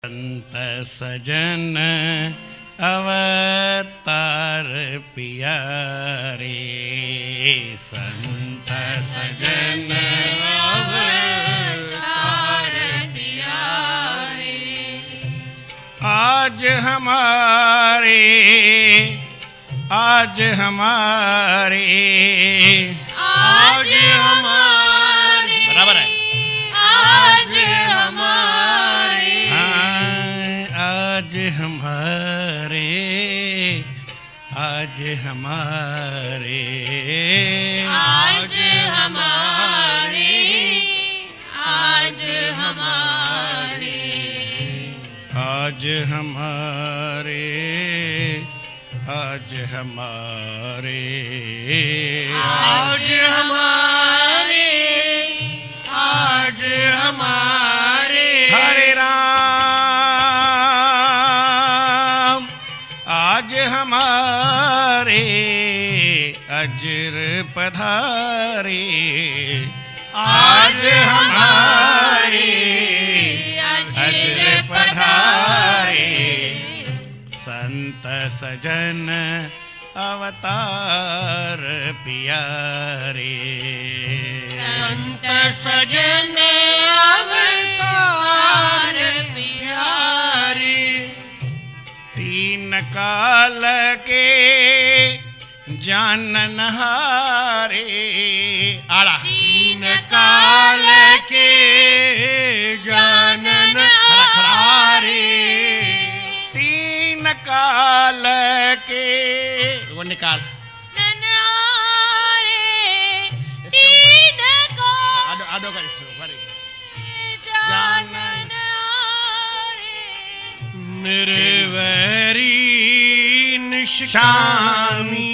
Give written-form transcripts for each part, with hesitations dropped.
संत सजन अवतार प्यारे, संत सजन अवतार प्यारे। आज हमारे बराबर है। आज हमारे हरे राम। आज हमारे अजर पधारे, आज हमारे अजर पधारे। संत सजन अवतार प्यारे, संत सजन अवतार प्यारे। तीन काल के जाननहारे, आड़ा। तीन काल के जाननहारे। तीन काल के वो निकाल आदो कर निर्वैरी निष्कामी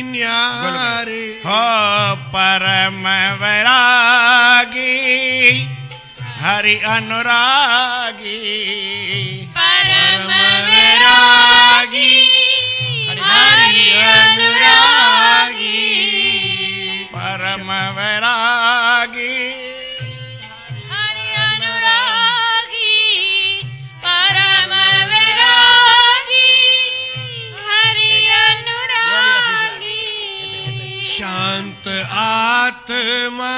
न्यारे। हो परम वैरागी हरि अनुरागी, परम वैरागी हरि अनुरागी। परम वैरागी हरि अनुरागी, परम वैरागी हरि अनुरागी। शांत आत्मा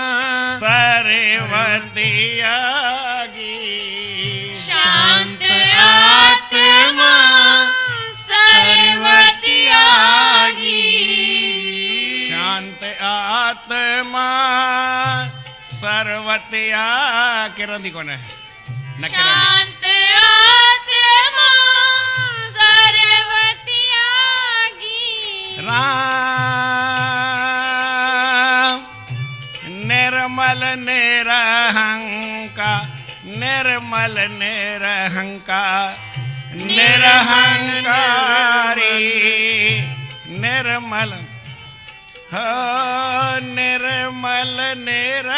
सरवतियागी, शांत आत्मा सर्वत्यागी। शांत आत्मा सर्वत्या किरण कौन है न शांत आत्मा सर्वत्यागी। राम निर्मल निरहंकार, निर्मल निरहंकार, निरहंकारी निर्मल हो निर्मल निरहंकार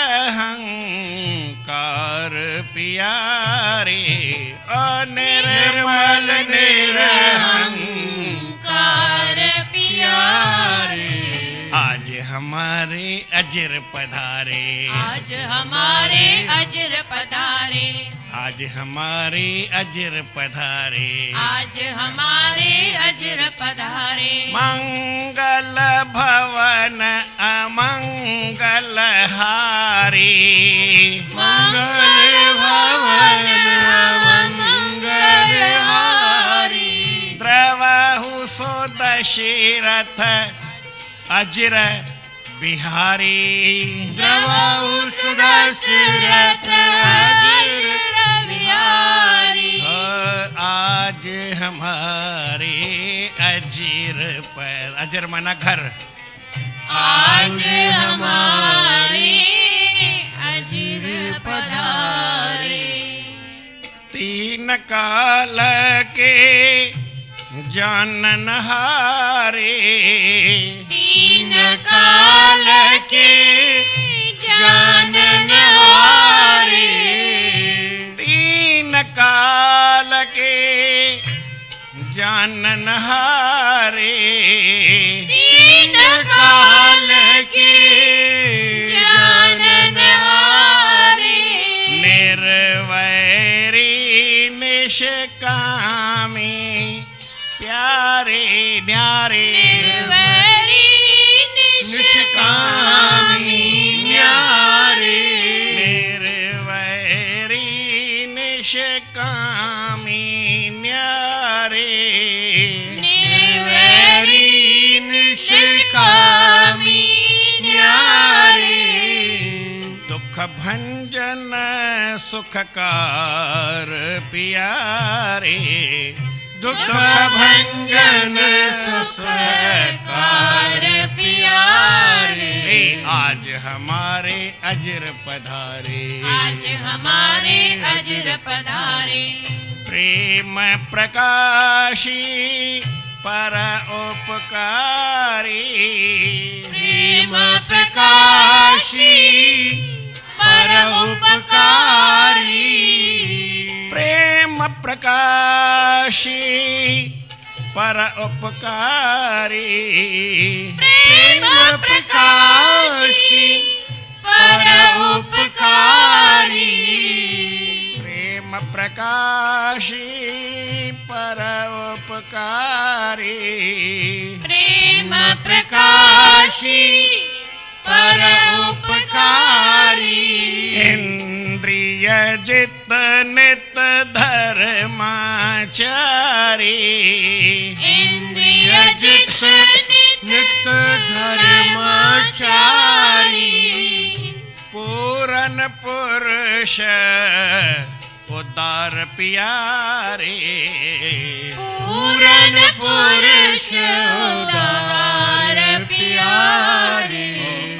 प्यारे। ओ निर्मल निरहंकार प्यारे। आज हमारे अजर पधारे, आज हमारे अजर पधारे। आज हमारे अजर पधारे। आज हमारे अजर पधारे। मंगल भवन अमंगल हारी, मंगल भवन अमंगल हारी। द्रवहु सो दशरथ अजर बिहारी, द्रवहु सो दशरथ अजर बिहारी। आज हमारे अजर पर, अजर मना घर। आज हमारे अजर पधारे। तीन काल के जाननहारे, तीन काल के जाननहारे। तीन काल के जाननहारे। तीन काल के जाननहारे। निर्वैरी निष्कामी प्यारे न्यारे निर्वैरी निष्कामी न्यारे निर्वैरी निष्कामी न्यारे निर्वैरी निष्कामी न्यारे दुख भंजन सुखकार प्यारे दुख भंजन सुखकार प्यारे आज हमारे अजर पधारे आज हमारे अजर पधारे प्रेम प्रकाशी पर उपकारी प्रेम प्रकाशी पर उपकारी प्रेम प्रकाशी पर उपकारी प्रेम प्रकाशी पर उपकारी प्रेम प्रकाशी पर उपकारी प्रेम प्रकाशी पर उपकारी इंद्रिय जित नित धर्माचारी इंद्रिय जित नित धर्माचारी पूरन पुरुष उदार प्यारे पूरन पुरुष उदार प्यारे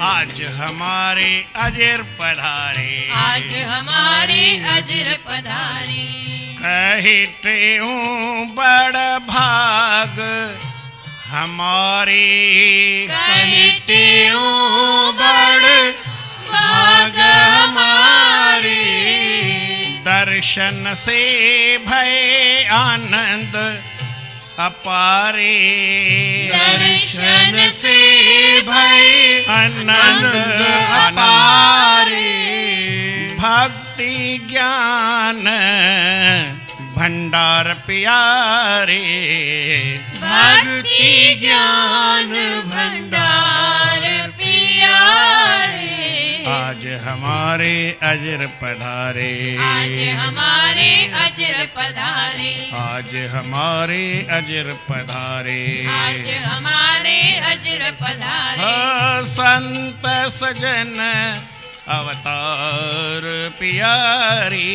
आज हमारे अजर पधारे आज हमारे अजर पधारे कहते हूँ बड़ भाग हमारे कहते हूँ बड़ भाग हमारे दर्शन से भय आनंद अपारे दर्शन से भय आनंद अपारे भक्ति ज्ञान भंडार प्यारे भक्ति ज्ञान भंडार प्यारे आज हमारे अजर पधारे आज हमारे अजर पधारे आज हमारे अजर पधारे आज हमारे अजर पधारे संत सजन अवतार प्यारी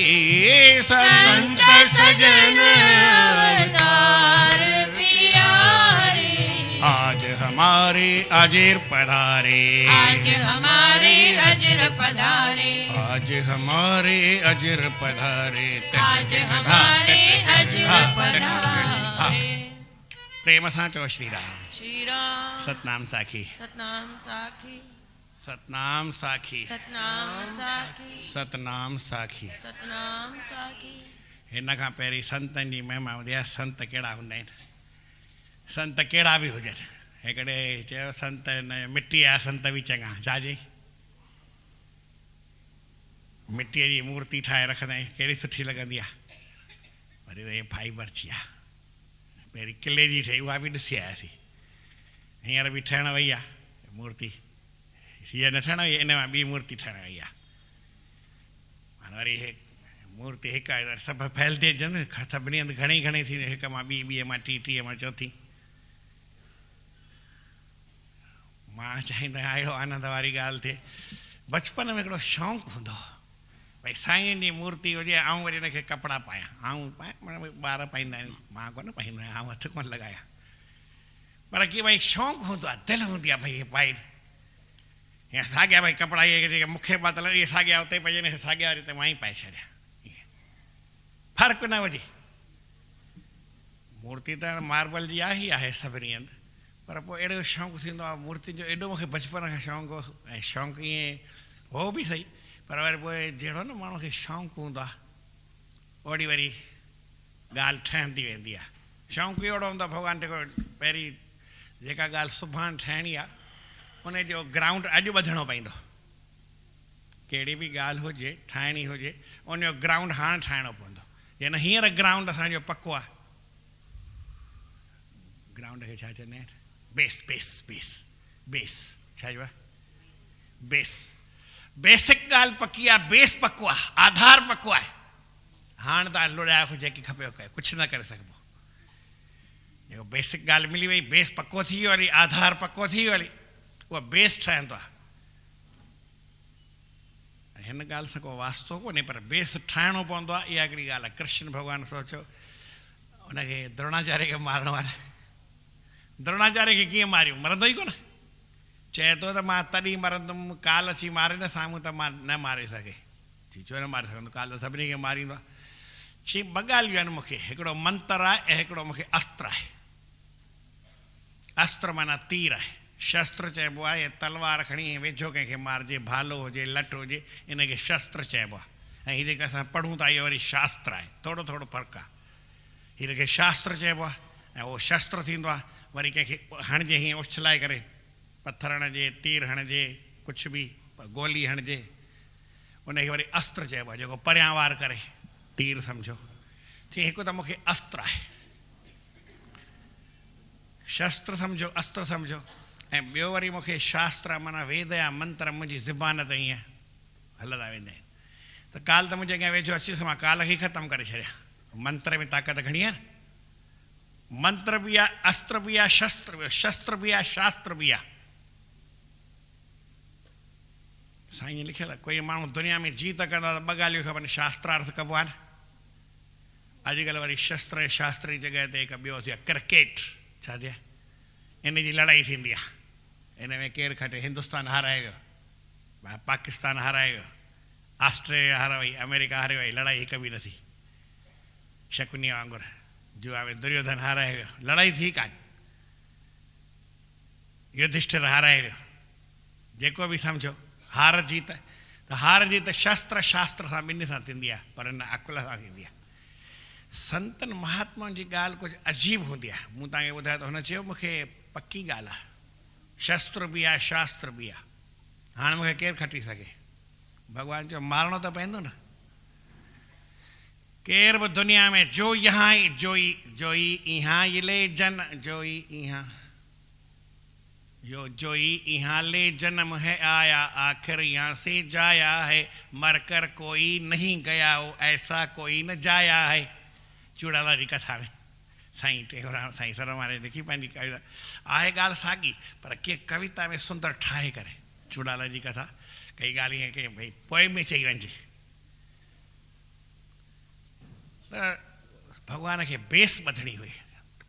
संत सजन अवतार प्यारे आज हमारे अजर पधारे आज हमारे अजर पधारे आज हमारे अजर पधारे आज हमारे अजर पधारे प्रेम सां चओ श्री राम श्री राम सतनाम साखी सतनाम साखी सतनाम साखी सतनाम साखी सतनाम साखी सतनाम साखी हिन खां पहिरीं संतनि जी महिमा ॿुधाया संत कहिड़ा हूंदा आहिनि संत कहिड़ा बि हुजनि हिकिड़े चयो संत मिट्टी जा संत बि चङा छाजे मिट्टीअ जी मूर्ति ठाहे रखंदा आहियूं कहिड़ी सुठी लॻंदी आहे वरी त इहे फाइबर जी आहे पहिरीं किले जी ठही उहा बि ॾिसी आयासीं हींअर बि ठहिण वई आहे मूर्ति हीअ न ठहिण वई इन मां ॿी मूर्ति ठहिण वई आहे हाणे वरी मूर्ति हिकु आहे सभु फैलती अचनि सभिनी हंधि घणी घणी थींदी हिक मां ॿी ॿीअ मां टीह मां चौथी मां चाहींदो आहियां अहिड़ो आनंद वारी ॻाल्हि थिए बचपन में हिकिड़ो शौक़ु हूंदो भई साईं जी मूर्ति हुजे ऐं वरी हुनखे कपिड़ा पायां ॿार पाईंदा आहिनि मां कोन पाईंदो आहियां हथु कोन लॻायां पर कीअं भई शौक़ु हूंदो आहे दिलि हूंदी आहे भई पाए या साॻिया भई कपिड़ा इहे जेके मूंखे पातल इहे साॻिया उते पइजनि साॻिया वरी त मां ई पाए छॾियां फ़र्क़ु न हुजे मूर्ति त मार्बल जी आहे ई आहे सभिनी हंधि पर पोइ अहिड़ो शौक़ु थींदो आहे मूर्ति जो एॾो मूंखे बचपन खां शौक़ु ऐं शौक़ु ईअं हो बि सही पर वरी पोइ जहिड़ो न माण्हू खे शौक़ु हूंदो आहे ओड़ी वरी ॻाल्हि ठहंदी वेंदी आहे शौक़ु अहिड़ो हूंदो आहे भॻवानु जेको पहिरीं जेका ॻाल्हि सुभाणे ठहिणी आहे उनजो ग्राउंड अॼु ॿधणो पवंदो कहिड़ी बि ॻाल्हि हुजे ठाहिणी हुजे उनजो ग्राउंड हाणे ठाहिणो पवंदो चई न हींअर ग्राउंड असांजो पको आहे। ग्राउंड खे छा चवंदा आहिनि? बेस बेस बेस बेस छा चइबो आहे? बेस। बेसिक ॻाल्हि पकी आहे, बेस पको आहे, आधार पको आहे। हाणे तव्हां लुड़ायो जेकी खपेव कयो, कुझु न करे सघिबो। जेको बेसिक ॻाल्हि मिली वई, बेस पको थी वियो हली, आधार पको थी वियो हली, उहा बेस ठहंदो आहे। हिन ॻाल्हि सां को वास्तो कोन्हे, पर बेस ठाहिणो पवंदो आहे। इहा हिकिड़ी ॻाल्हि आहे। कृष्ण भॻवानु सोचो उनखे द्रोणाचार्य खे मारण वारे, द्रोणाचार्य खे कीअं मारियूं? मरंदो ई कोन। चए थो त मां तॾहिं मरंदुमि, काल अची मारे न साम्हूं त मां न मारे सघे। छो न मारे सघंदो? काल त सभिनी खे मारींदो आहे। ची ॿ ॻाल्हियूं आहिनि मूंखे, हिकिड़ो मंत्र आहे ऐं हिकिड़ो मूंखे अस्त्र आहे। अस्त्र माना तीर आहे, शस्त्र चइबो आहे। तलवार खणी वेझो कंहिंखे मारिजे, भालो हुजे, लट हुजे, इनखे शस्त्र चइबो आहे। ऐं हीअ जेका असां पढ़ूं था इहो वरी शास्त्र आहे। थोरो थोरो फ़र्क़ु आहे। हिनखे शास्त्र चइबो आहे ऐं उहो शस्त्र थींदो आहे। वरी कंहिंखे हणिजे हीअं उछलाए करे, पथर हणिजे, तीर हणिजे, कुझु बि गोली हणिजे, उनखे वरी अस्त्र चइबो आहे, जेको परियां वार करे, तीर सम्झो। चई हिकु त मूंखे अस्त्र आहे, शस्त्र सम्झो, अस्त्र सम्झो, ऐं ॿियो वरी मूंखे शास्त्र माना वेद या मंत्र मुंहिंजी ज़बान ते ईअं हलंदा वेंदा आहिनि। त काल त मुंहिंजे अॻियां वेझो अची मां काल खे ख़तमु करे छॾियां। मंत्र में ताक़त घणी आहे न। मंत्र बि आहे, अस्त्र बि आहे, शस्त्र बि आहे, शस्त्र बि आहे, शास्त्र बि आहे। साईं लिखियल आहे, कोई माण्हू दुनिया में जीत कंदो आहे त ॿ ॻाल्हियूं खपनि, शास्त्रार्थ कबो आहे न। अॼुकल्ह वरी शस्त्र ऐं शास्त्र जी जॻह ते हिकु ॿियो थी आहे क्रिकेट। छा थिए? इन जी लड़ाई थींदी आहे। इन में केरु खटे? हिंदुस्तान हाराए वियो, पाकिस्तान हाराए वियो, ऑस्ट्रेलिया हारे वई, अमेरिका हारे वई, लड़ाई हिकु बि न थी। शकुनीअ वांगुरु जुआ में दुर्योधन हाराए वियो, लड़ाई थी कान। युधिष्ठिर हाराए वियो। जेको बि सम्झो हार जीत, त हार जीत शस्त्र शास्त्र सां ॿिन्ही सां थींदी आहे, पर न अकुल सां थींदी आहे। संतनि महात्माउनि जी ॻाल्हि कुझु अजीब हूंदी आहे। मूं तव्हांखे ॿुधायो त हुन चयो मूंखे पकी ॻाल्हि आहे, शस्त्र बि आहे, शास्त्र बि आहे। हाणे मूंखे केरु खटी सघे? भॻवानु चयो मारणो त पवंदो न। केर बि दुनिया में जो यहाँ जोई जोई यहाँ ये ले जन जोई यहाँ यो जोई यहाँ ले जन्म है आया, आखिर यहाँ से जाया है, मर कर कोई नहीं गया हो, ऐसा कोई न जाया है। चूड़ाला जी कथा में साईं टेऊंराम साईं सरमारे लिखी पंहिंजी कविता आहे। ॻाल्हि साॻी, पर के कविता में सुंदर ठाहे करे। चूड़ाला जी कथा कई ॻाल्हि ईअं की भई पोइ में चई वञिजे। त भॻवान खे बेस ॿधणी हुई।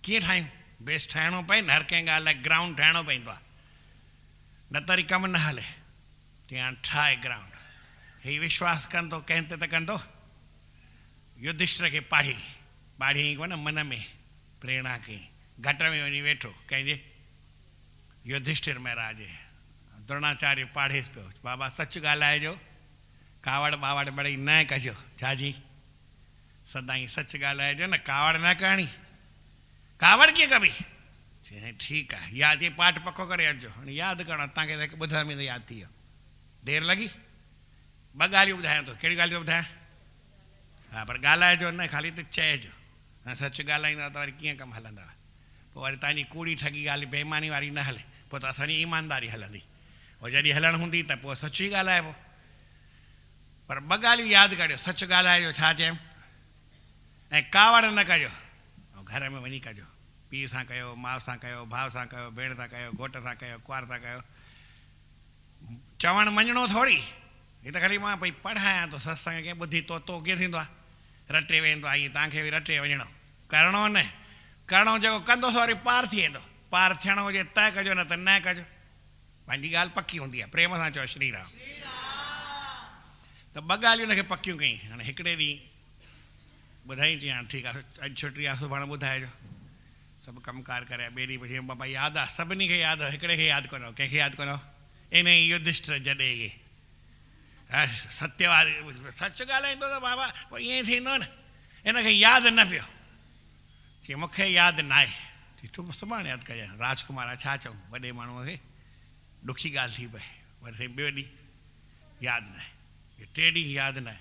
कीअं ठाहियूं? बेस ठाहिणो पए न। हर कंहिं ॻाल्हि लाइ ग्राउंड ठाहिणो पवंदो आहे, न त वरी कमु न हले। तीअं ठाहे ग्राउंड। हीउ विश्वास कंदो कंहिं ते त कंदो। युधिष्ठिर खे पाढ़ी पाढ़ी कोन मन में प्रेरणा कई, घट में वञी वेठो कंहिंजे युधिष्ठिर महाराज। द्रोणाचार्य पाढ़ेसि पियो, बाबा सच ॻाल्हाइजो, कावड़ बावड़ मिड़ई न कजो। छाजी? सदाईं सच ॻाल्हाइजो न, कावड़ न करणी। कावड़ कीअं कबी? ठीकु आहे, यादि पाठ पको करे अचिजो। हाणे यादि करणो, तव्हांखे त हिकु ॿुधण में त यादि थी वियो। देरि लॻी? ॿ ॻाल्हियूं ॿुधायां थो। कहिड़ी ॻाल्हियूं ॿुधायां? हा, पर ॻाल्हाइजो न, ख़ाली त चइजो। ऐं सच ॻाल्हाईंदव त वरी कीअं कमु हलंदव? पोइ वरी तव्हांजी कूड़ी ठगी ॻाल्हि बेईमानी वारी न हले, पोइ त असांजी ईमानदारी हलंदी। पोइ जॾहिं हलणु हूंदी त पोइ सच ई ॻाल्हाइबो। पर ॿ ॻाल्हियूं यादि करियो, सच ॻाल्हाइजो, छा चयमि, ऐं कावड़ न कजो। ऐं घर में वञी कजो, पीउ सां कयो, माउ सां कयो, भाउ सां कयो, भेण सां कयो, घोट सां कयो, कुंवार सां कयो। चवणु मञिणो थोरी। हीअ त ख़ाली मां भई पढ़ायां थो, सत्संग खे ॿुधी तो कीअं थींदो आहे? रटे वेंदो आहे। ईअं तव्हांखे बि रटे वञिणो, करिणो न। करिणो जेको कंदोसि वरी पार थी वेंदो। पार थियणो हुजे त कजो, न त न कजो। पंहिंजी ॻाल्हि पकी हूंदी आहे, प्रेम सां चओ श्री राम। त ॿ ॻाल्हियूं हुनखे पकियूं कई। हाणे हिकिड़े ॾींहुं ॿुधाई थी, हाणे ठीकु आहे, अॼु छुटी आहे, सुभाणे ॿुधाइजो। सभु कमकार करे ॿिए ॾींहुं पुछी, बाबा यादि आहे? सभिनी खे यादि हो, हिकिड़े खे यादि कोन हो। कंहिंखे यादि कोन हो? इन ई युधिष्ठिर जॾहिं इहे सत्यवादी सच ॻाल्हाईंदो त बाबा पोइ ईअं ई थींदो न। इनखे यादि न पियो। की मूंखे यादि न आहे। तूं सुभाणे यादि कजांइ। राजकुमार आहे, छा चऊं? वॾे माण्हूअ खे ॾुखी ॻाल्हि थी पए। वरी ॿियो ॾींहुं यादि न आहे, टे ॾींहं यादि न आहे।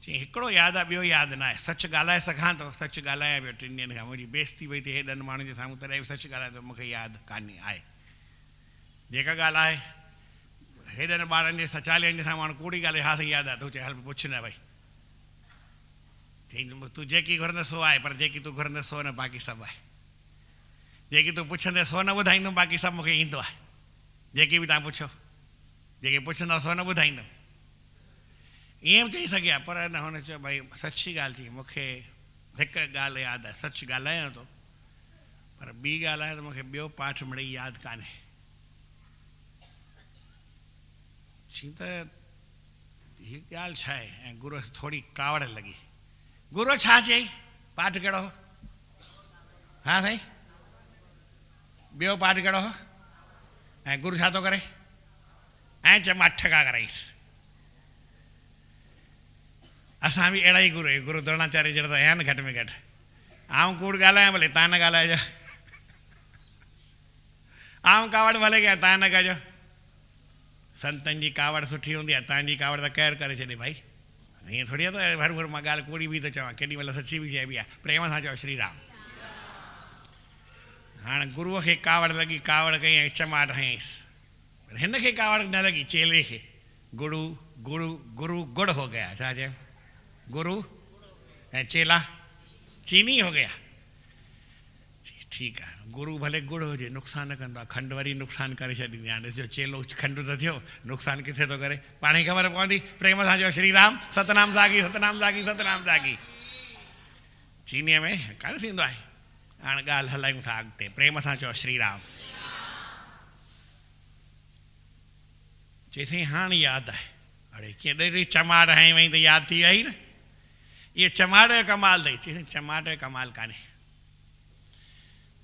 चई हिकिड़ो यादि आहे, ॿियो यादि न आहे। सच ॻाल्हाए सघां थो, सच ॻाल्हायां पियो 3 ॾींहंनि खां। मुंहिंजी बेइज़ती वई थी हेॾनि माण्हुनि जे साम्हूं, तॾहिं बि सच ॻाल्हाए थो, मूंखे यादि कान्हे आहे। जेका ॻाल्हि आहे हेॾनि ॿारनि जे 40 जे साम्हूं कूड़ी ॻाल्हि हा साईं यादि आहे, तूं चए हल पुछ न भई। चई तूं जेकी घुरंदे सो आहे, पर जेकी तूं घुरंदे सो न, बाक़ी सभु आहे। जेकी तूं पुछंदे सो न ॿुधाईंदुमि, बाक़ी सभु मूंखे ईंदो आहे। जेकी बि तव्हां पुछो, जेके पुछंदा सो न ॿुधाईंदुमि, ईअं बि चई सघिया। पर न, हुन चयो भई सची ॻाल्हि चई, मूंखे हिकु ॻाल्हि यादि आहे, सच ॻाल्हायां थो, पर ॿी ॻाल्हि आहे त मूंखे ॿियो पाठ मिड़ई यादि कान्हे। चई त हीअ ॻाल्हि छा आहे? ऐं गुरू थोरी कावड़ लॻी। गुरू छा चई? पाठ कहिड़ो हो? हा साईं, ॿियो पाठ कहिड़ो हो? ऐं गुरू छा थो करे? ऐं चयो मां ठगा कराईंसि। असां बि अहिड़ा ई गुरू आहियूं, गुरू द्रोणाचार्य जहिड़ा त आहियां न घटि में घटि। आउं कूड़ ॻाल्हायां भले, तव्हां न ॻाल्हाइजो। आउं कावड़ भले कयां, तव्हां न कजो। संतनि जी कावड़ सुठी हूंदी आहे, तव्हांजी कावड़ त केरु करे छॾे भाई। हीअं थोरी आहे त भर भर मां ॻाल्हि कूड़ी बि थो चवां, केॾी महिल सची बि चइबी आहे। प्रेम सां चओ श्री राम। हाणे गुरूअ खे कावड़ लॻी, कावड़ कई ऐं चमाट हयईंसि। हिन खे कावड़ न लॻी, चेले खे। गुरू गुरू गुरू गुड़ हो गया। छा चयो? गुरू ऐं चेला चीनी हो गया। ठीकु आहे, गुरू भले गुड़ हुजे, नुक़सानु न कंदो आहे। खंडु वरी नुक़सानु करे छॾींदी। हाणे ॾिसो चेलो खंडु त थियो, नुक़सानु किथे थो करे? पाण ई ख़बर पवंदी। प्रेम सां चओ श्री राम, सतनाम साखी, सतनाम साखी, सतनाम साखी। चीनीअ में कान थींदो आहे। हाणे ॻाल्हि हलायूं था अॻिते। प्रेम सां चओ श्री राम। चईसीं हाणे यादि आहे। अड़े कीअं ॾेढी चमाट हई वई त यादि थी वई न। इहे चमाट जो कमाल अथई। चईसीं चमाट जो कमाल कान्हे।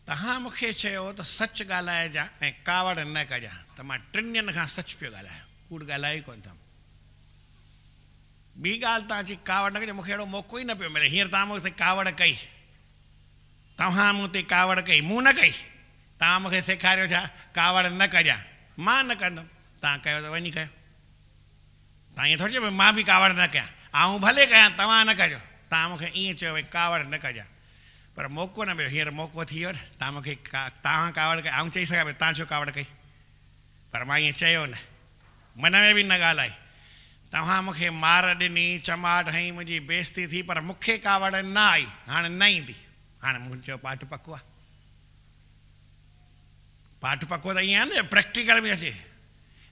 तव्हां मूंखे चयो त सच ॻाल्हाइजा ऐं कावड़ न कजां, त मां 3 ॾींहंनि खां सच पियो ॻाल्हायां, कूड़ ॻाल्हाए ई कोन थमि। ॿी ॻाल्हि तव्हां चई कावड़ न कजे, मूंखे अहिड़ो मौक़ो ई न पियो मिले। हींअर तव्हां मूंखे कावड़ कई, तव्हां मूं ते कावड़ कई, मूं न कई। तव्हां मूंखे सेखारियो छा? कावड़ न कजां। मां न कंदुमि, तव्हां कयो त वञी कयो। तव्हां ईअं थोरी चयो भई मां बि कावड़ न कयां। आऊं भले कयां, तव्हां न कजो। तव्हां मूंखे ईअं चयो भई कावड़ न कजां, पर मौक़ो न मिलियो। हींअर मौक़ो थी वियो न। तव्हां मूंखे तव्हां कावड़ कई, आऊं चई सघां भई तव्हां छो कावड़ कई, पर मां ईअं चयो न, मन में बि न ॻाल्हाई। तव्हां मूंखे मार ॾिनी, चमाट हई, मुंहिंजी बेइज़ती थी, पर मूंखे कावड़ न आई। हाणे न ईंदी। हाणे मूं चयो पाठ पको आहे। पाठ पको त ईअं आहे न, प्रैक्टिकल बि अचे।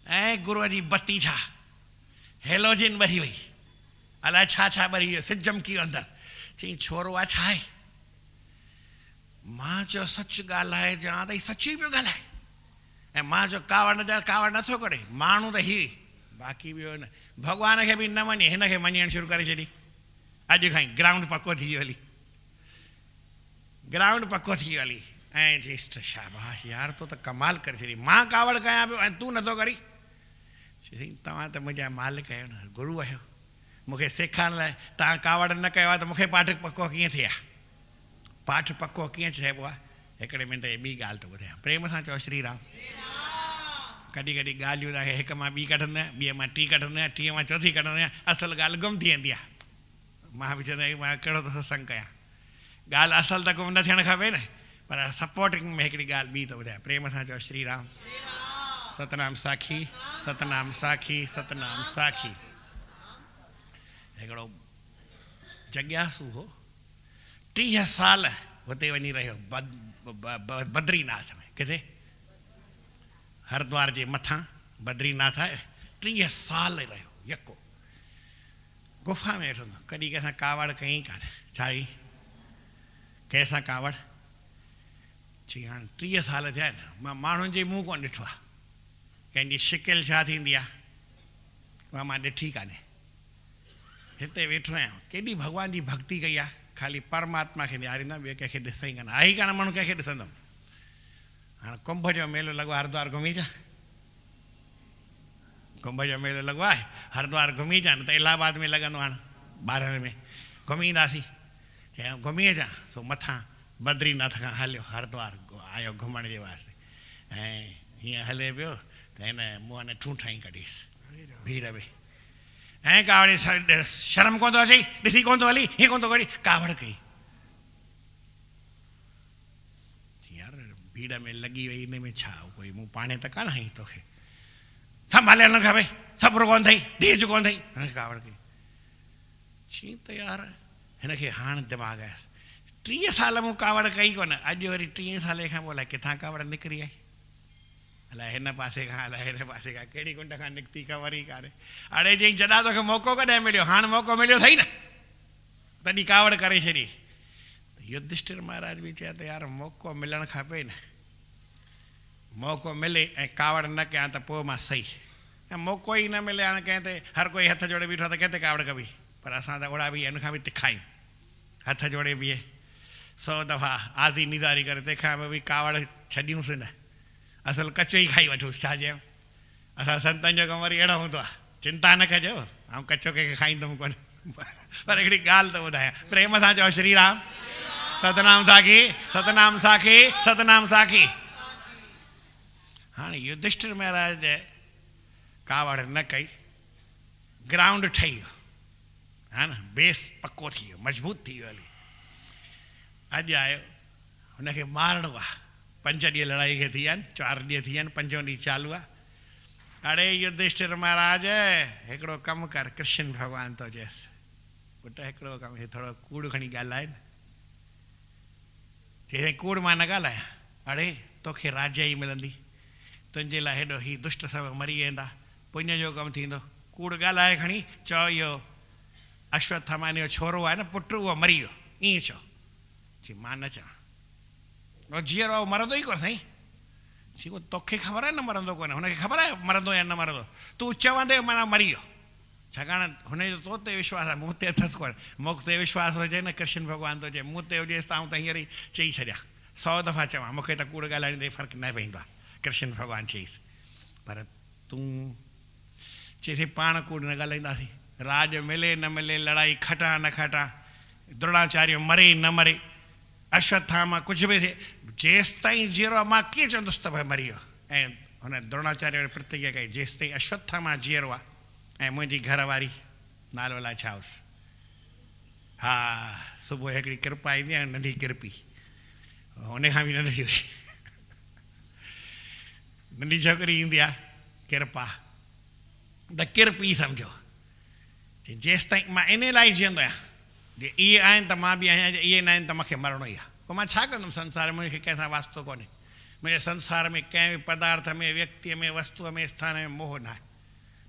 ऐं गुरूअ जी बत्ती छा हेलोजिन ॿरी वई, अलाए छा छा ॿरी वियो, सिज चमकी वियो अंदरि। चई छोरो आहे छा आहे? मां चयो सच ॻाल्हाए ॼां त हीउ सच ई पियो ॻाल्हाए। ऐं मां चयो कावड़ न जा, कावड़ नथो करे। माण्हू त ही, बाक़ी ॿियो न। भॻवान खे बि न मञे, हिन खे मञणु शुरू करे छॾी। अॼु खां ई ग्राउंड पको थी वियो हली, ग्राउंड पको थी वियो हली। ऐं चईसि शाबाश यार, तो त कमाल करे छॾी। मां कावड़ कयां पियो ऐं तूं नथो करी। चई तव्हां त मुंहिंजा मालिक आहियो न, गुरू आहियो, मूंखे सेखारण लाइ। तव्हां कावड़ न कयो आहे त मूंखे पाठ पको कीअं थिए हा? पाठ पको कीअं चइबो आहे? हिकिड़े मिंट जी ॿी ॻाल्हि थो ॿुधायां। प्रेम सां चओ श्री राम। कॾहिं कॾहिं ॻाल्हियूं तव्हांखे हिक मां ॿी कढंदो आहियां, ॿिए मां टी कढंदो आहियां, टीह मां चौथी कढंदो आहियां, असुल ॻाल्हि गुम थी वेंदी आहे। मां बि चवंदो आहियां मां कहिड़ो थो सत्संग कयां। ॻाल्हि असल त गुम न थियणु खपे न, पर सपोर्टिंग में हिकिड़ी ॻाल्हि ॿी थो ॿुधायां। प्रेम सां चओ श्री राम। सतनाम साखी, सतनाम साखी, सतनाम साखी। हिकिड़ो जॻियासू हो, 30 साल हुते वञी रहियो, बद्रीनाथ में। किथे? हरिद्वार जे मथां बद्रीनाथ आहे। 30 साल रहियो यको, गुफ़ा में वेठो। कॾहिं कंहिंसां कावड़ कई कान। छा ई कंहिंसां कावड़? चई हाणे 30 साल थिया आहिनि, मां माण्हुनि जे मुंहुं कोन ॾिठो आहे। कंहिंजी शिकिल छा थींदी आहे उहा मां ॾिठी कान्हे। हिते वेठो आहियां, केॾी भॻवान जी भक्ति कई आहे, ख़ाली परमात्मा खे ॾियारींदा, ॿिए कंहिंखे ॾिसई कान। आहे ई कान माण्हू कंहिंखे ॾिसंदुमि। हाणे कुंभ जो मेलो लॻो आहे, हरिद्वार घुमी अचां। कुंभ जो मेलो लॻो आहे, हरिद्वार घुमी अचां, न त इलाहाबाद में लॻंदो हाणे 12 में घुमी ईंदासीं। चयूं घुमी अचां, सो मथां बद्रीनाथ खां हलियो हरिद्वार आयो घुमण जे वास्ते। ऐं हीअं हले पियो त हिन मुंहं ने ठूठाई कढीसि भीड़ में। ऐं कावड़े शर्म कोन थो अचे, ॾिसी कोन थो हली, हीअं कोन थो करी, कावड़ कई। यार भीड़ में लॻी वई, इन में छा, कोई मूं पाणे त कान हई तोखे, संभाले हलणु खपे, सब्र कोन अथई, धीरज कोन अथई, हिनखे कावड़ कई। चई त यार हिनखे हाणे दिमाग़ आहे, 30 साल मूं कावड़ कई कोन, अॼु वरी 30 साले खां पोइ अलाए किथां कावड़ निकिरी आई, अलाए हिन पासे खां अलाए हिन पासे खां कहिड़ी कुंड खां निकिती ख़बर ई कान्हे। हाणे चई जॾहिं तोखे मौक़ो कॾहिं मिलियो, हाणे मौक़ो मिलियो अथई न, तॾहिं कावड़ करे छॾी। युधिष्ठिर महाराज बि चयो त यार मौक़ो मिलणु खपे न, मौक़ो मिले ऐं कावड़ न कयां त पोइ मां सही, ऐं मौक़ो ई न मिले हाणे कंहिं ते हर कोई हथ जोड़े बीठो आहे त कंहिं ते कावड़ कबी, पर असां त ओड़ा बि हिन खां बि तिखा आहियूं, हथ जोड़े बीहे 100 दफ़ा आज़ी निदारी करे, तंहिंखां बि कावड़ छॾियूंसि न, असुलु कचो ई खाई वठूंसि, छा चयूं, असां संतनि जो कमु वरी अहिड़ो हूंदो आहे, चिंता न कजो, ऐं कचो कंहिंखे खाईंदुमि कोन, पर हिकिड़ी ॻाल्हि त ॿुधायां, प्रेम सां चओ श्री राम, सतनाम साखी, सतनाम साखी, सतनाम साखी। हाणे युधिष्ठिर महाराज कावड़ न कई, ग्राउंड ठही वियो, हा न, बेस पको थी वियो, मज़बूत थी वियो, हली अॼु आयो, हुनखे मारणो आहे, 5 ॾींहं लड़ाई खे थी विया आहिनि, 4 ॾींहं थी विया आहिनि, 5 ॾींहुं चालू आहे। अड़े युधिष्ठिर महाराज हिकिड़ो कमु कर, कृष्ण भॻवान थो चएसि, पुटु हिकिड़ो कमु, हे थोरो कूड़ खणी ॻाल्हाए न, चए कूड़ मां न ॻाल्हायां, अड़े तोखे राजाई मिलंदी, तुंहिंजे लाइ हेॾो ही दुष्ट सभु मरी वेंदा, पुञ जो कमु थींदो, कूड़ ॻाल्हाए खणी चओ इहो अश्वत्थामा जो छोरो आहे न पुटु, उहो मरी वियो, ईअं चओ। चई मां न चवां, जीअरो आहे मरंदो ई कोन साईं, चई तोखे ख़बर आहे न मरंदो कोन्हे, हुनखे ख़बर आहे मरंदो या न मरंदो, तूं चवंदे माना मरी वियो, छाकाणि हुनजो तो ते विश्वास आहे, मूं ते अथसि कोन्हे, मूं ते विश्वास हुजे न, कृष्ण भॻवान थो चए मूं ते हुजेसि त आऊं त हींअर ई चई छॾियां, 100 दफ़ा चवां, मूंखे त कूड़ ॻाल्हाइण ते फ़र्क़ु न पवंदो आहे, कृष्ण भॻवानु चईसि, पर तूं चईसि पाण कूड़ न ॻाल्हाईंदासीं, राज मिले न मिले, लड़ाई खटां न खटां, द्रोणाचार्य मरे न मरे, अश्वत्थामा कुझु बि थिए, जेसि ताईं जीअरो आहे मां कीअं चवंदुसि त भई मरी वियो, ऐं हुन द्रोणाचार्य प्रतिज्ञा कई, जेसि ताईं अश्वत्थामा जीअरो आहे ऐं मुंहिंजी घरवारी नालो अलाए छा हुउसि, हा सुबुह हिकिड़ी कृपा ईंदी आहे, नंढी किरपी, हुन खां बि नंढी हुई, नंढी छोकिरी ईंदी आहे कृपा, त किरपी सम्झो, जेसि ताईं मां इन लाइ जीअंदो आहियां, जे इहे आहिनि त मां बि आहियां, इहे न आहिनि त मूंखे मरणो ई आहे, पोइ मां छा कंदुमि संसार में, मूंखे कंहिंसां वास्तो कोन्हे, मुंहिंजे संसार में कंहिं बि पदार्थ में, व्यक्तीअ में, वस्तुअ में, स्थान में मोह न आहे,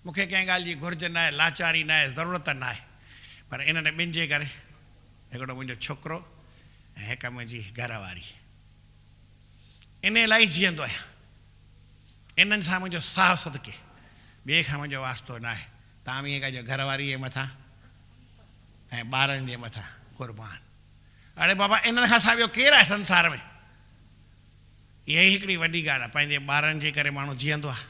मूंखे कंहिं ॻाल्हि जी घुर्ज न आहे, लाचारी न आहे, ज़रूरत न आहे, पर इन्हनि ॿिनि जे करे, हिकिड़ो मुंहिंजो छोकिरो ऐं हिकु मुंहिंजी घरवारी, इन लाइ जीअंदो आहियां, इन्हनि सां मुंहिंजो साहु सदके, ॿिए खां मुंहिंजो वास्तो न आहे, तव्हां बि ईअं कजो, घरवारी जे मथां ऐं ॿारनि जे मथां क़ुर्बान। अड़े बाबा इन्हनि खां सवाइ ॿियो केरु आहे संसार में, इहा ई हिकिड़ी वॾी ॻाल्हि आहे, पंहिंजे ॿारनि जे करे माण्हू जीअंदो आहे,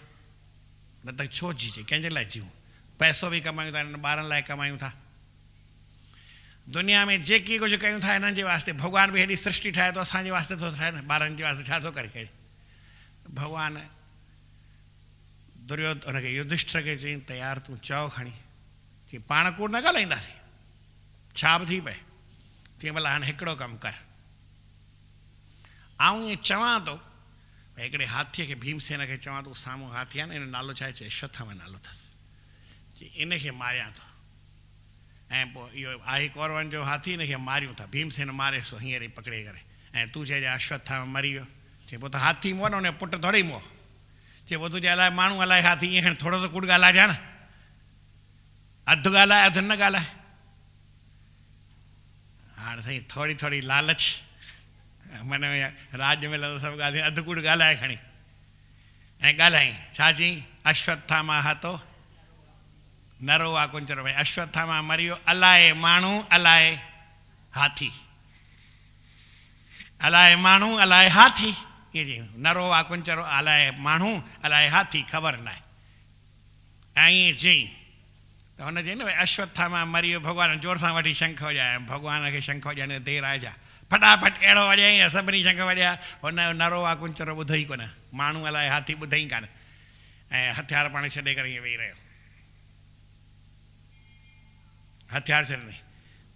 न त छो जीजे, कंहिंजे लाइ जीऊं, पैसो बि कमायूं था, हिननि ॿारनि लाइ कमायूं था, दुनिया में जेकी कुझु कयूं था हिननि जे वास्ते, भॻवान बि हेॾी सृष्टि ठाहे थो, असांजे वास्ते थो ठाहे न, ॿारनि जे वास्ते छा थो करे, भॻवानु हुनखे युधिष्ठिर खे चई त यार तूं चओ खणी, चई पाण कूड़ न ॻाल्हाईंदासीं, छा बि थी पए, चई भला हाणे हिकिड़ो कमु कर, आऊं ईअं चवां थो, भई हिकिड़े हाथीअ खे, भीमसेन खे चवां थो, साम्हूं हाथी आहे न, हिन नालो छा आहे, चए अश्वत्थामा नालो अथसि, चई इनखे मारियां थो, ऐं पोइ इहो आहे कौरवनि जो हाथी, हिनखे मारियूं था, भीमसेन मारे सो हींअर ई पकिड़े करे, ऐं तूं चइजांइ अश्वत्थामा मरी वियो, चई पोइ त हाथी मोह न, हुन जो पुटु थोरी मोह, चई पोइ तुंहिंजे अलाए माण्हू अलाए हाथी, ईअं खणी थोरो त कूड़ ॻाल्हाइजां न, अधु ॻाल्हाए अधु न ॻाल्हाए, हाणे साईं थोरी थोरी लालच मन में राज मिलंदो, सभु ॻाल्हि अधु कूड़ ॻाल्हाए खणी, ऐं ॻाल्हाई छा चई, अश्वत्थामा हथो नरो आहे कुंचरो, भई अश्वत्थामा मरी वियो, अलाए माण्हू अलाए हाथी, अलाए माण्हू अलाए हाथी, ईअं चई, नरो आहे कुंचरो, अलाए माण्हू अलाए हाथी, ख़बर न आहे, ऐं ईअं चई त हुन चई न भई अश्वत्थामा मरी वियो, भॻवान जोर सां वठी शंख वॼाए, भॻवान खे शंख वॼाइण जो देरि आहे छा, फटाफट अहिड़ो वॼाई, सभिनी शंख वॼाया, हुन जो नरो आहे कुंचरो ॿुधो ई कोन, माण्हू अलाए हाथी ॿुधई कान, ऐं हथियार पाण छॾे करे ईअं वेही रहियो, हथियार छॾनि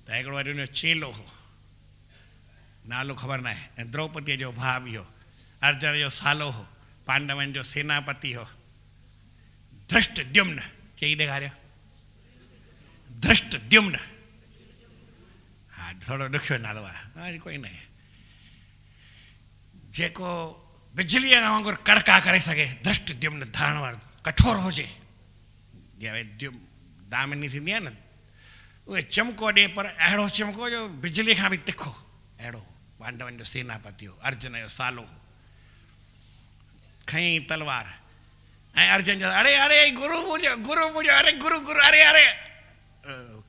त हिकिड़ो वरी हुनजो चेलो हो, नालो ख़बर न आहे, ऐं द्रौपदीअ जो भाउ बि हो, अर्जुन जो सालो हो, पांडवनि जो सेनापति हो, धृष्टद्युम्न चई ॾेखारियो, धृष्टद्युम्न। हा थोरो ॾुखियो नालो आहे, कोई न, जेको बिजलीअ वांगुरु कड़का करे सघे, धृष्टद्युम्न धारण वारो कठोर हुजे, जीअं दामिनी थींदी आहे न, उहे चमको ॾे पर अहिड़ो चमको जो बिजली खां बि तिखो, अहिड़ो पांडवनि जो सेनापति हो, अर्जुन जो सालो हो। खईं तलवार ऐं अर्जुन जो अरे अरे गुरु मुंहिंजो, अरे गुरु अरे अरे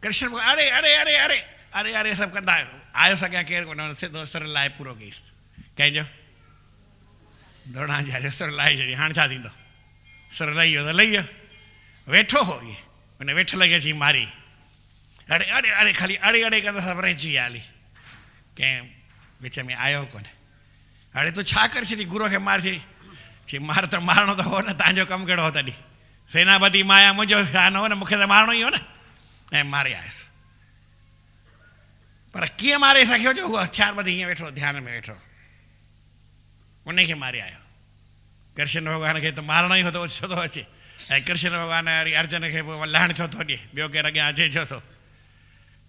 कृष्ण अरे अरे अरे अरे अरे अरे सभु कंदा आयो सघिया केरु कोन, सिधो सिर लाइ पूरो कईसि, कंहिंजो द्रोणाचार्य सिर लाइ छॾी। हाणे छा थींदो, सिर लही वियो त लही वियो, वेठो हो इहे, हुन वेठल खे अची मारी, अड़े अड़े अड़े खाली अड़े अड़े कंदा सभु रहिजी विया हली, कंहिं विच में आयो कोन्हे। हाणे तूं छा करे छॾी, गुरू खे मार छॾी, चई मार त मारणो त हो न, तव्हांजो कमु कहिड़ो हो तॾहिं, सेनापति माया मुंहिंजो छा न हो न, मूंखे त मारणो ई हो न, ऐं मारे आयुसि। पर कीअं मारे सघियो, जो उहो हथियार ॿधी हीअं वेठो ध्यान में वेठो, उनखे मारे आयो। कृष्ण भॻवान खे त मारणो ई हो त छो थो अचे, ऐं कृष्ण भॻवान वरी अर्जुन खे पोइ लहण छो थो ॾिए, ॿियो केरु अॻियां अचे छो थो,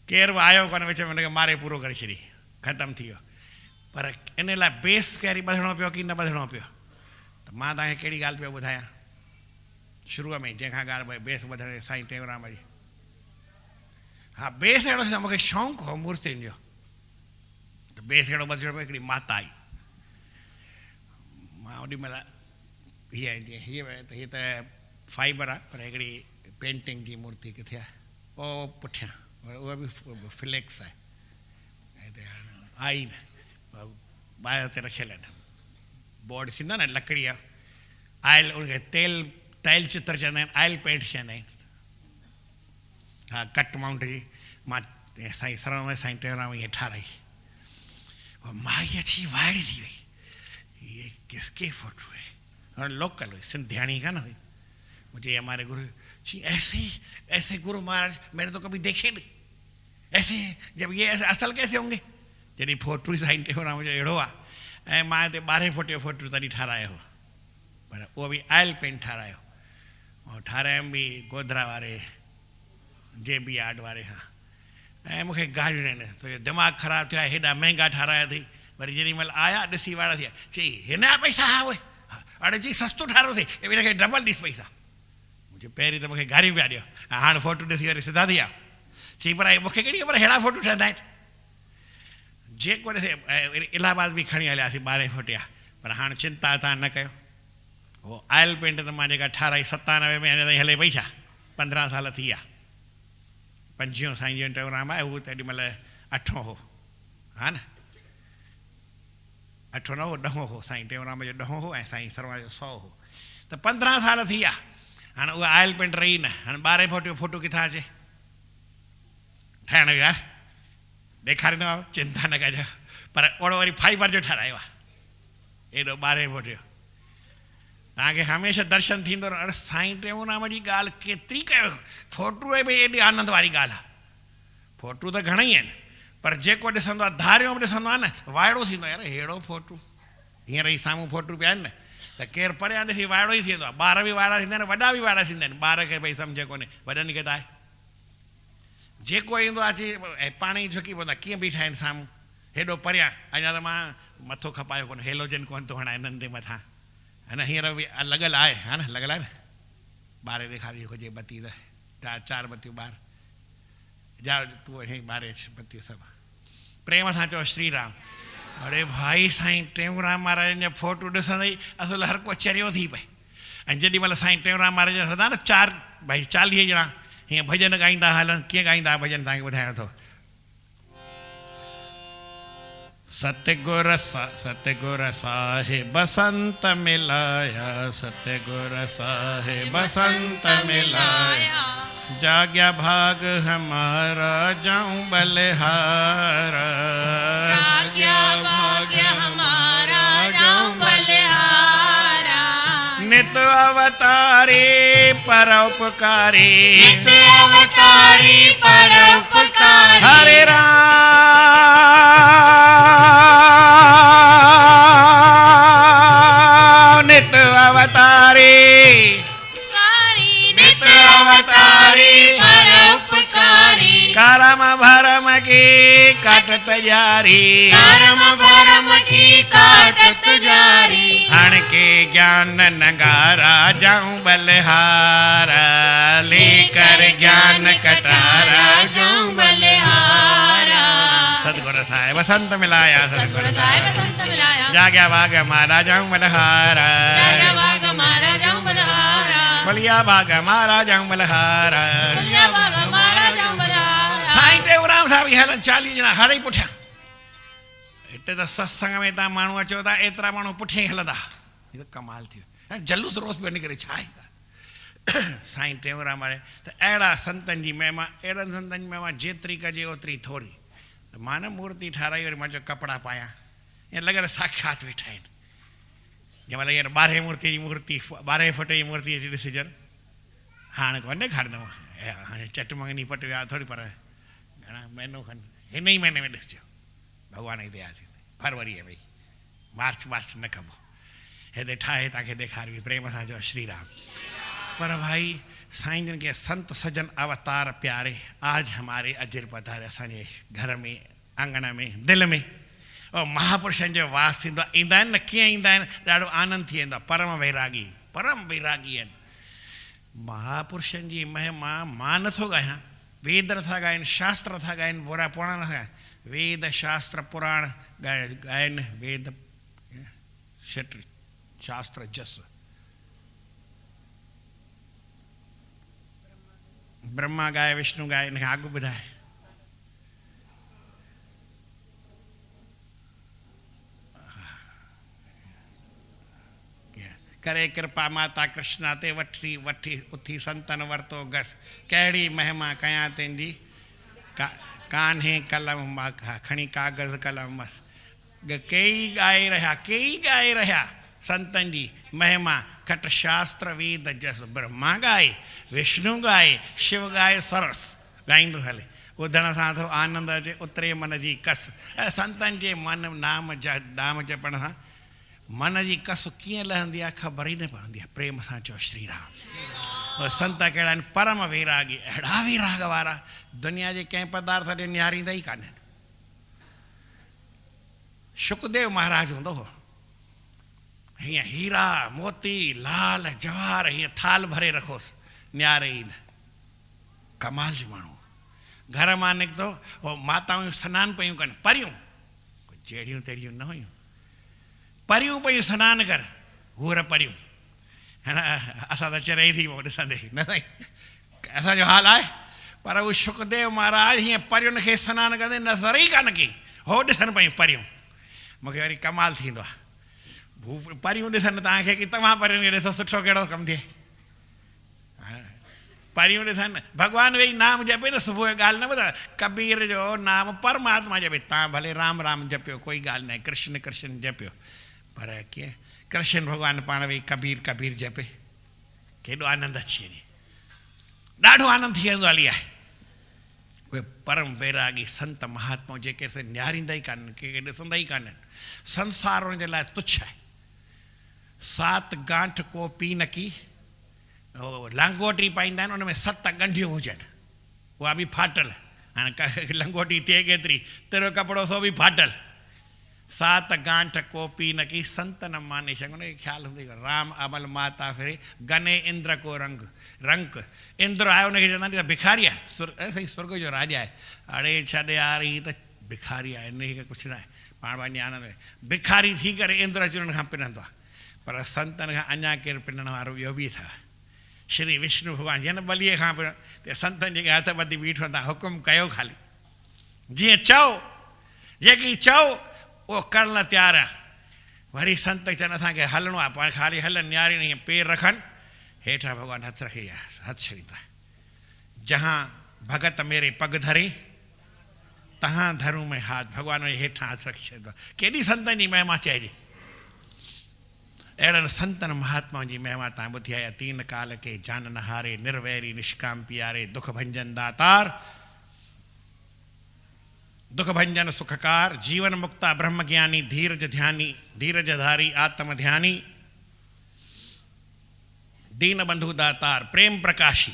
केरु बि आयो कोन विच में, हुनखे मारे पूरो करे छॾी, ख़तमु थी वियो। पर इन लाइ बेस कहिड़ी ॿधणो पियो की न ॿधणो पियो, त मां तव्हांखे कहिड़ी ॻाल्हि पियो ॿुधायां शुरूअ में, जंहिंखां ॻाल्हि भई बेस ॿधण साईं टेऊंराम जी। हा बेस अहिड़ो थींदो, मूंखे शौक़ु हो मूर्तियुनि जो, त बेस अहिड़ो ॿधणो पियो। हिकिड़ी माता आई, मां ओॾी महिल हीअ जीअं हीअ त फाइबर आहे, पर हिकिड़ी पेंटिंग जी मूर्ति किथे आहे, पोइ पुठियां उहा बि फ्लेक्स आहे, हिते आई न ॿाहिरि हुते रखियल आहिनि, बोर्ड थींदो न लकड़ी जो, आयल उनखे तैल चित्र चवंदा आहिनि, आयल पेंट चवंदा आहिनि। हा कट माउंट जी मां साईं सरण में साईं टेऊंराम ईअं ठाराई, माई अची वाइड़ी थी वई, ये किसकी फोटो है, और लोकल हुई, सिंधियाणी का ना हुई। मुझे हमारे गुरु जी ऐसे गुरु महाराज मैंने तो कभी देखे नहीं, ऐसे जब ये ऐसे असल कैसे होंगे, जॾहिं फोटू साईं टेऊंराम जो अहिड़ो आहे, ऐं मां हिते 12 फुट जो फोटू तॾहिं ठारायो हो, पर उहो बि आयल पेंट ठारायो, ऐं ठारायमि बि गोधरा वारे JB आर्ट वारे खां। ऐं मूंखे गारियूं आहिनि, तुंहिंजो दिमाग़ु ख़राबु थियो आहे, हेॾा महांगा ठाराया अथई, वरी जेॾी महिल आया ॾिसी वारा थिया, चई हिन जा पैसा हा उहे, हाणे जी सस्तो ठाहियो अथई, हिनखे डबल ॾिस पैसा। मुंहिंजो पहिरीं त मूंखे गारियूं पिया ॾियो, हाणे फोटू ॾिसी वरी सिधा थी विया, चई पर मूंखे कहिड़ी ख़बर अहिड़ा फोटू ठहंदा आहिनि, जेको ॾिसे। इलाहाबाद बि खणी हलियासीं 12 फुट जा, पर हाणे चिंता तव्हां न कयो, उहो आयल पेंट त मां जेका ठाराई 97 में अञा ताईं हले पई छा, 15 साल थी विया। 25 साईं जन टेऊंराम आहे, उहो तेॾी महिल 8 हो, हा न 8 न हो 10 हो, साईं टेऊंराम जो 10 हो ऐं साईं सरवा जो 100 हो, त 15 साल थी विया। हाणे उहा आयल पेंट रही न, हाणे 12 फुट जो फोटो किथां अचे ठाहिण यार, ॾेखारींदोमांव चिंता न कजो, पर ओड़ो वरी फाइबर जो ठारायो आहे, एॾो 12 फुट जो, तव्हांखे हमेशह दर्शन थींदो। अरे साईं टेऊंराम जी ॻाल्हि केतिरी कयो, फोटू बि एॾी आनंद वारी ॻाल्हि आहे, फोटू त घणेई आहिनि, पर जेको ॾिसंदो आहे धारियो बि ॾिसंदो आहे न, वाइड़ो थींदो आहे, यार अहिड़ो फोटू, हींअर ई साम्हूं फोटू पिया आहिनि न, त केरु परियां ॾिसी वाइड़ो ई थींदो आहे। ॿार बि वाइड़ा थींदा आहिनि, वॾा बि वाइड़ा थींदा आहिनि, ॿार खे भई सम्झ कोन्हे, वॾनि खे त आहे, जेको ईंदो आहे अची ऐं पाण ई झुकी पवंदो आहे, कीअं बीठा आहिनि साम्हूं, हेॾो परियां। अञा त मां मथो खपायो कोन्हे, हेलोजन कोन थो हणाए हिननि ते मथां, है न, हींअर बि लॻल आहे, हा न लॻल आहे न, ॿार ॾेखारी हुजे बती त 4 बतियूं ॿार जा, तूं हीअं ॿारे बतियूं सभु प्रेम सां चओ श्री राम। अड़े भाई साईं टेऊंराम महाराजनि जा फोटू ॾिसंदे असुल हर को चरियो थी पए। ऐं जेॾी महिल साईं टेऊंराम महाराज हलंदा न 4 भाई 40 ॼणा हीअं भॼन ॻाईंदा हलनि, कीअं ॻाईंदा भॼन तव्हांखे ॿुधायां थो। सतगुर साहिब संत मिलाया, सतगुर साहिब संत मिलाया, जाग्या भाग हमारा जाऊं बलिहारा, जाग्या भाग हमारा जाऊं बलिहारा, नित अवतारी परोपकारी, नित अवतारी अवतारी परोपकारी हरे राम नित अवतारी नित अवतारी परोपकारी करम भरम की काटत जारी कर्म भरम की काटत जारी हण के ज्ञान नगारा जाऊं बलहारा लेकर ज्ञान कटारा जाऊं बलिहारा सतगुरु साहेब बसंत मिलाया सतगुरु साहिब संत मिलाया जाग्या भाग मारा जाऊं बलहारा जाग्या भाग मारा जाऊं बलिहारा बलिया भाग मारा जाऊं बलहारा बलिया भाग मारा जाऊं बलिहारा साईं टेऊराम साहिब हल 40 ॼणा हर ई पुठियां हिते त सत्संग में तव्हां माण्हू अचो था एतिरा माण्हू पुठियां ई हलंदा इहो कमाल थी वियो जलूस रोस पियो निकिरे छा आहे साईं टेऊराम वारे त अहिड़ा संतनि जी महिमा अहिड़नि संतनि जी महिमा जेतिरी कजे ओतिरी थोरी त मां न मूर्ति ठाराई वरी मां चयो कपिड़ा पायां ईअं लॻल साक्षात वेठा आहिनि जंहिं महिल हींअर 12 मूर्ति जी मूर्ति 12 फुट जी मूर्ति अची ॾिसिजनि हाणे कोन ॾेखारींदव हाणे चट मंगनी पट विया थोरी पर घणा महीनो खनि हिन ई महीने में ॾिसिजो भॻवान जी दया थींदी फरवरीअ में मार्च न कबो हिते ठाहे तव्हांखे ॾेखारी प्रेम सां चयो श्री राम पर भाई साईं जन के संत सजन अवतार प्यारे आज हमारे अजर पधारे असांजे घर में आंगन में दिल में और महापुरुषनि जो वास थींदो आहे ईंदा आहिनि न कीअं ईंदा आहिनि ॾाढो आनंद थी वेंदो आहे परम वैरागी आहिनि महापुरुषनि जी महिमा मां नथो ॻायां वेद नथा ॻाइनि शास्त्र नथा ॻाइनि पुराण नथा ॻाइनि वेद शास्त्र पुराण ॻाइनि वेद शास्त्र जस ब्रह्मा ॻाए विष्णु ॻाए हिन खां अॻु ॿुधाए करे कृपा माता कृष्णा ते वठी उथी संतन वरतो गस कहिड़ी महिमा कयां तुंहिंजी कान्हे कलम खणी कागज़ कलम मस कई ॻाए रहिया संतनि जी महिमा खट शास्त्र वेद जस ब्रह्मा ॻाए विष्णु ॻाए शिव ॻाए सरस ॻाईंदो हले ॿुधण सां थो आनंद अचे उतरे मन जी कस संतनि जे मन नाम जपण सां मन जी कस कीअं लहंदी आहे ख़बर ई न पवंदी आहे प्रेम सां चयो श्री राम संत कहिड़ा आहिनि परम वैरागी अहिड़ा वैराग वारा दुनिया जे कंहिं पदार्थ ते निहारींदा ई कान्हनि शुकदेव महाराज हूंदो हो हीअं हीरा मोती लाल जवाहर हीअं थाल भरे रखोसि निहारे ई न कमाल जो माण्हू घर मां निकितो उहो माताऊं सनानु पियूं कनि परियूं जहिड़ियूं तहिड़ियूं न हुयूं परियूं पियूं सनानु कर हूअर परियूं है न असां त चरई थी पोइ ॾिसंदे न साईं असांजो हाल आहे पर उहो शुकदेव महाराज हीअं परियुनि खे सनानु कंदे नज़र ई कान कई हो ॾिसनि पियूं परियूं मूंखे वरी कमाल थींदो आहे परियूं ॾिसनि तव्हांखे की तव्हां परियुनि खे ॾिसो सुठो कहिड़ो कमु थिए परियूं ॾिसनि भॻवानु वेही नाम जपे न सुबुह जो ॻाल्हि न ॿुधायो कबीर जो नाम परमात्मा जपे तव्हां भले राम राम जपियो कोई ॻाल्हि न आहे कृष्ण कृष्ण जपियो पर कीअं कृष्ण भॻवानु पाण वेही कबीर जपे केॾो आनंद अची वञे ॾाढो आनंद थी वेंदो हली आहे उहे परम वैरागी संत महात्मा जेके निहारींदा ई कान्हनि कंहिंखे ॾिसंदा ई कान्हनि संसार उन जे लाइ तुच्छ आहे 7 गांठ को पी न की लंगोटी पाईंदा आहिनि उन में 7 ॻंढियूं हुजनि उहा बि फाटल हाणे लंगोटी थिए केतिरी तेरो कपिड़ो सो बि फाटल 7 गांठ को पी न की संत न माने शंग उनखे ख़्यालु हूंदो राम अमल माता फिरे गने इंद्र को रंग इंद्र आहे उनखे चवंदा आहिनि भिखारी आहे साईं स्वर्ग जो राजा आहे अड़े छॾे यार हीअ त भिखारी आहे हिनखे कुझु न आहे पाण पंहिंजे आनंद में भिखारी थी करे इंद्र अचुनि खां पिनंदो आहे पर संतनि खां अञा केरु पिनण वारो ॿियो बि अथव श्री विष्णु भॻवानु जन बलीअ खां पिण त संतनि जेके हथ ॿधी बीठो था हुकुम कयो ख़ाली जीअं चओ जेकी चओ उहो करण लाइ तयारु आहे वरी संत चवनि असांखे हलणो आहे पाण ख़ाली हलनि नियारीनि हीअं पेर रखनि हेठां भॻवानु हथु रखी हथु छॾींदा जहां भगत मेरे पग धरे तहां धरूं में हाथ भॻवानु हेठां हथु रखी छॾींदो केॾी संतनि जी महिमा चइजे अहिड़नि संतनि महात्माउनि जी महिमा तव्हां ॿुधी आहे। तीन काल के जानन हारे, निर्वैरी निष्काम पियारे, दुख भंजन दातार, दुख भंजन सुखकार, जीवन मुक्ता ब्रह्म ज्ञानी, धीरज ध्यानी, धीरज धारी, आत्म ध्यानी, दीन बंधु दातार, प्रेम प्रकाशी।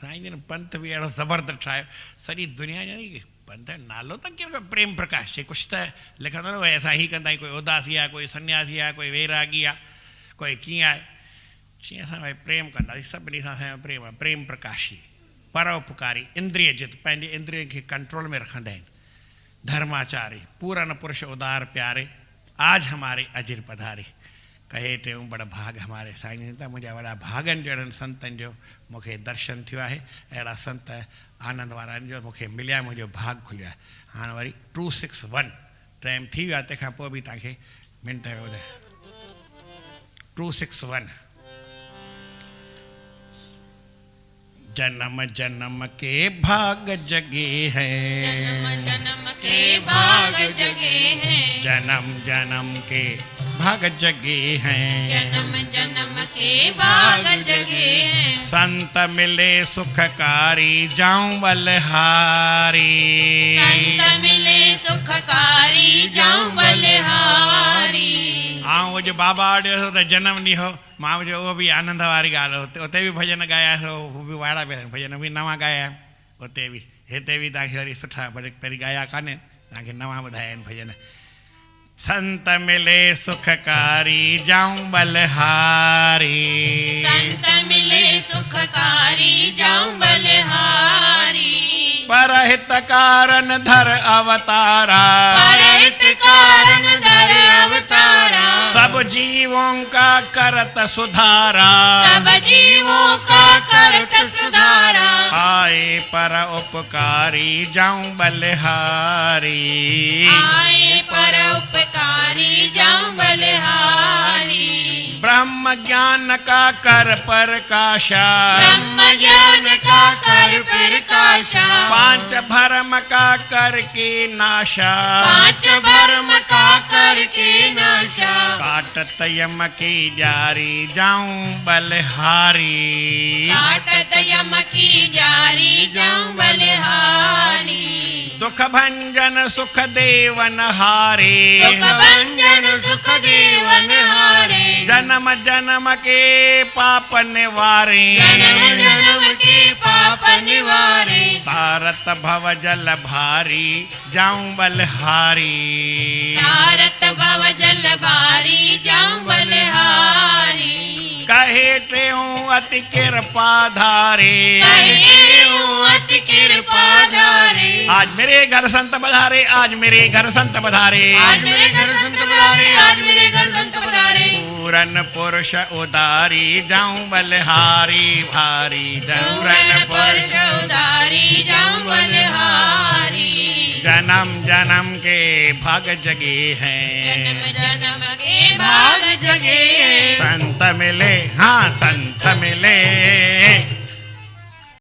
साईं जिन पंथ बि अहिड़ो ज़बरदस्त ठाहियो, सॼी दुनिया ॼाणी पंथ नालो त केरु प्रेम प्रकाश चए। कुझु त लिखंदो न भई असां हीअ कंदा आहियूं, कोई उदासी आहे, कोई सन्यासी आहे, कोई वैरागी आहे, कोई कीअं आहे। जीअं असां भई प्रेम कंदासीं, सभिनी सां असांजो प्रेम आहे। प्रेम प्रकाशी, परोपकारी, इंद्रिय जित, पंहिंजे इंद्रिय खे कंट्रोल में रखंदा आहिनि। धर्माचारी, पूरन पुरुष उदार प्यारे, आज हमारे अजिर पधारे, कहे टेऊं बड़ भाग हमारे। साईं त मुंहिंजा वॾा भागनि जहिड़नि संतनि जो मूंखे दर्शन थियो आहे। अहिड़ा संत आनंद वारनि जो मूंखे मिलिया, मुंहिंजो भाग खुलियो आहे। हाणे वरी 261 टाइम थी वियो आहे, तंहिंखां पोइ बि तव्हांखे मिंट ॿुधाए। 261 जन्म जन्म के भाग जगे हैं, जन्म जन्म के भाग जगे हैं, जन्म जन्म के भाग जगे हैं, जन्म जन्म के भाग जगे हैं। संत मिले सुखकारी, जाऊं बलहारी, संत मिले सुखकारी, जाऊं बलिहारी। ऐं जो बाबा वटि वियो त जनम ॾींहुं हो, मां जो उहो बि आनंद वारी ॻाल्हि हो। उते बि भॼन ॻाया, उहो बि वाइड़ा पिया भॼन बि नवां ॻाया उते बि। हिते बि तव्हांखे वरी सुठा भले पहिरीं ॻाया कान्हे, तव्हांखे नवां ॿुधाया आहिनि भॼन। संत मिले सुखकारी, जाऊं बलहारी, संत मिले सुखकारी, जाऊं बलिहारी। परहित कारण धर अवतारा, परहित कारण धर अवतारा, सब जीवों का करत सुधारा, सब जीवों का करत सुधारा। आए पर उपकारी, जाऊं बलहारी, आए पर उपकारी, जाऊं बलिहारी। ब्रह्म ज्ञान का कर प्रकाशा, ब्रह्म ज्ञान का कर प्रकाशा, पांच भरम का कर के नाशा, पांच भरम का कर के नाशा। काटत यम की जारी, जाऊं बलहारी, काटत यम की जारी, जाऊं बलिहारी। दुख भंजन सुख देवन हारे, दुख भंजन सुख देवन हारे, जन्म जन्म के पाप निवारे, जन्म जन्म के पाप निवारे। तारत भव जल भारी, जाऊं बलहारी, तारत भव जल भारी, जाऊं बलिहारी। कहे टेऊं अति कृपा धारे, कहे हूँ अति कृपा धारे। आज मेरे घर संत पधारे, आज मेरे घर संत पधारे, आज मेरे घर संत पधारे, आज मेरे घर संत पधारे। पूरन पुरुष उदारी, जाऊं बलहारी भारी, पूरन पुरुष उदारी, जाऊं बलिहारी। जन्म जन्म के भाग जगे हैं, जन्म जन्म के भाग जगे हैं। संत मिले, हाँ संत मिले,